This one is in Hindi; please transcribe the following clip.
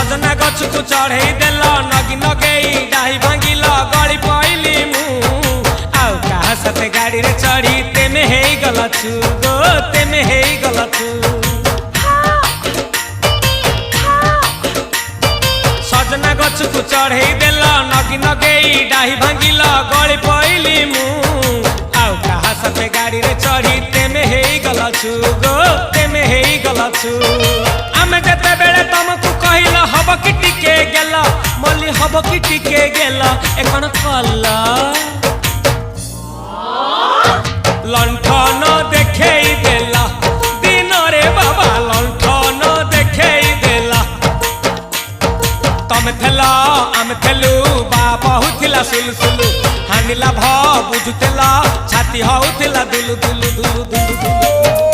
सजना गछ को चढ़े देल नगी नगेई डाही भांगिल गली पइली मु आउ कहा साथे गाड़ी रे चढ़ी तेमे हे गलछु गो तेमे हे गलछु सजना गछ को चढ़े देल नगी नगेई डाही भांगिल गली पइली मु आउ कहा साथे गाड़ी रे चढ़ी तेमे हे गलछु गो तेमे हे गलछु आमे जते बेले तुमको कहिल हब कि टिके गेल मल्ली हब कि टिके गेल एखन कल लंठन देखेई देला दिन रे बाबा लंठन देखेई देला तमे थेला आमे थेलु बाबा हुथिला सुलसुलु हानिला भ बुझुतेला छाती हउथिला दुलु दुलु दुलु दुलु दुलु